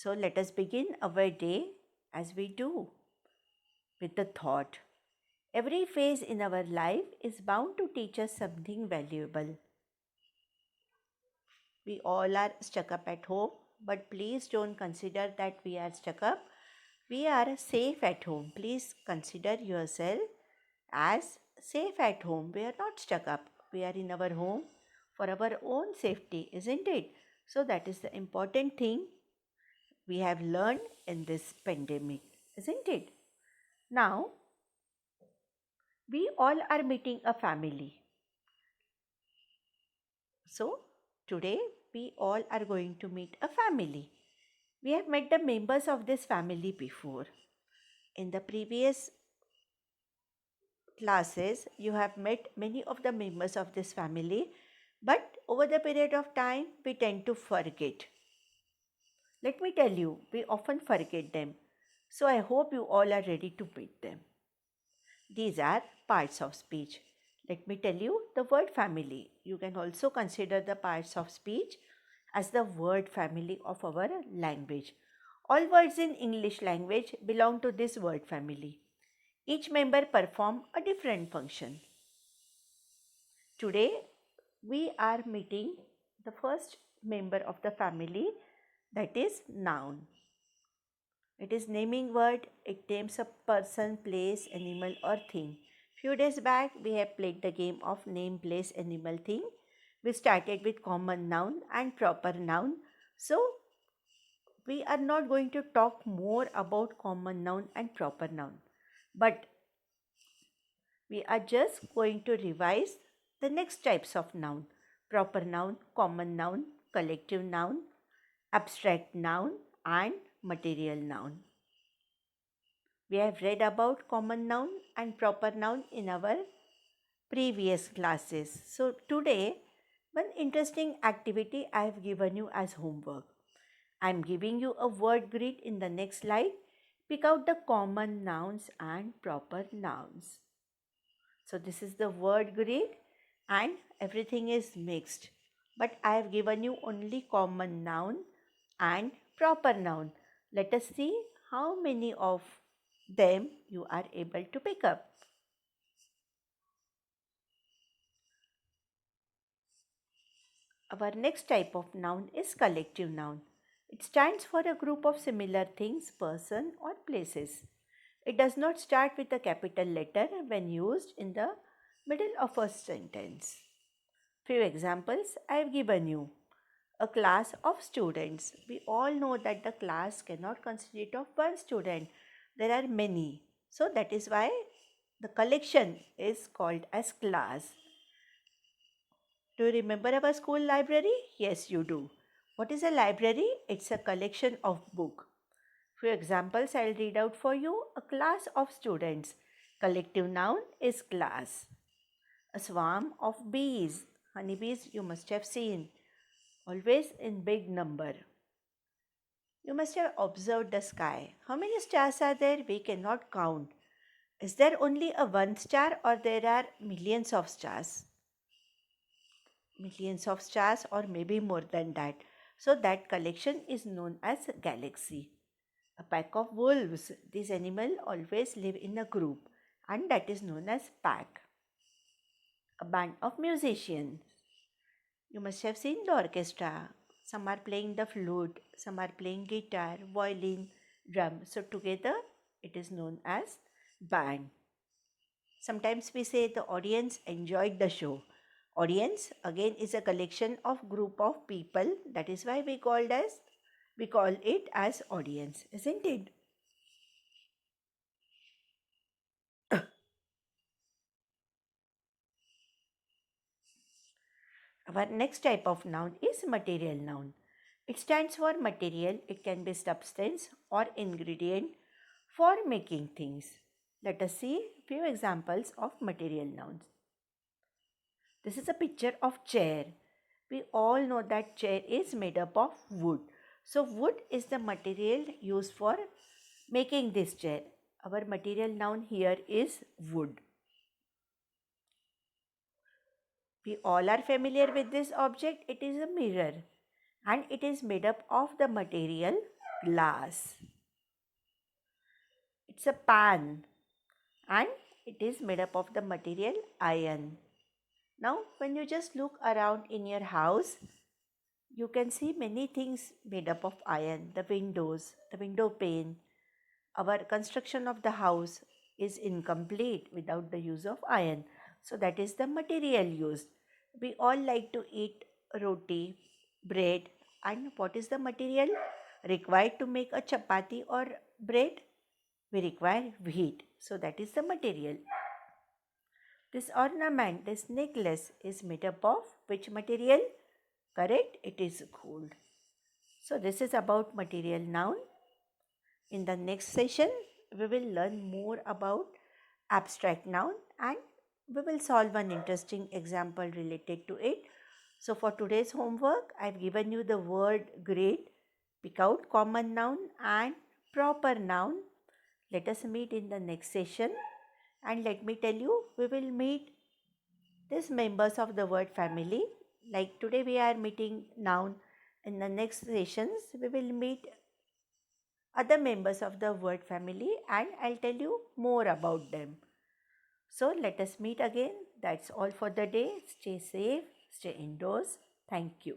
So let us begin our day as we do with the thought. Every phase in our life is bound to teach us something valuable. We all are stuck up at home, but please don't consider that we are stuck up. We are safe at home. Please consider yourself as safe at home. We are not stuck up. We are in our home for our own safety, isn't it? So, that is the important thing we have learned in this pandemic, isn't it? Now, we all are meeting a family. So, today we all are going to meet a family. We have met the members of this family before. In the previous classes, you have met many of the members of this family, but over the period of time, we tend to forget. Let me tell you, we often forget them. So I hope you all are ready to meet them. These are parts of speech. Let me tell you the word family. You can also consider the parts of speech as the word family of our language. All words in English language belong to this word family. Each member perform a different function. Today we are meeting the first member of the family, that is noun. It is naming word. It names a person, place, animal or thing. Few days back we have played the game of name, place, animal, thing. We started with common noun and proper noun. So we are not going to talk more about common noun and proper noun, but we are just going to revise the next types of noun: proper noun, common noun, collective noun, abstract noun, and material noun. We have read about common noun and proper noun in our previous classes. So, today, one interesting activity I have given you as homework. I am giving you a word grid in the next slide. Pick out the common nouns and proper nouns. So, this is the word grid and everything is mixed. But I have given you only common noun and proper noun. Let us see how many of them you are able to pick up. Our next type of noun is collective noun. It stands for a group of similar things, person or places. It does not start with a capital letter when used in the middle of a sentence. Few examples I have given you. A class of students. We all know that the class cannot consist of one student. There are many. So that is why the collection is called as class. Do you remember our school library? Yes, you do. What is a library? It's a collection of books. Few examples I'll read out for you. A class of students. Collective noun is class. A swarm of bees. Honeybees you must have seen. Always in big number. You must have observed the sky. How many stars are there? We cannot count. Is there only a one star or there are millions of stars? Millions of stars or maybe more than that. So that collection is known as galaxy. A pack of wolves. These animals always live in a group and that is known as pack. A band of musicians. You must have seen the orchestra. Some are playing the flute, some are playing guitar, violin, drum. So together it is known as band. Sometimes we say the audience enjoyed the show. Audience again is a collection of group of people. That is why we call it as audience, isn't it? Our next type of noun is material noun. It stands for material. It can be substance or ingredient for making things. Let us see few examples of material nouns. This is a picture of chair. We all know that chair is made up of wood. So wood is the material used for making this chair. Our material noun here is wood. We all are familiar with this object. It is a mirror and it is made up of the material glass. It's a pan and it is made up of the material iron. Now, when you just look around in your house, you can see many things made up of iron. The windows, the window pane. Our construction of the house is incomplete without the use of iron. So, that is the material used. We all like to eat roti, bread, and what is the material required to make a chapati or bread? We require wheat. So, that is the material. This ornament, this necklace is made up of which material? Correct? It is gold. So, this is about material noun. In the next session, we will learn more about abstract noun and we will solve an interesting example related to it. So, for today's homework, I have given you the word great. Pick out common noun and proper noun. Let us meet in the next session. And let me tell you, we will meet these members of the word family. Like today, we are meeting noun. In the next sessions, we will meet other members of the word family and I'll tell you more about them. So let us meet again. That's all for the day. Stay safe, stay indoors. Thank you.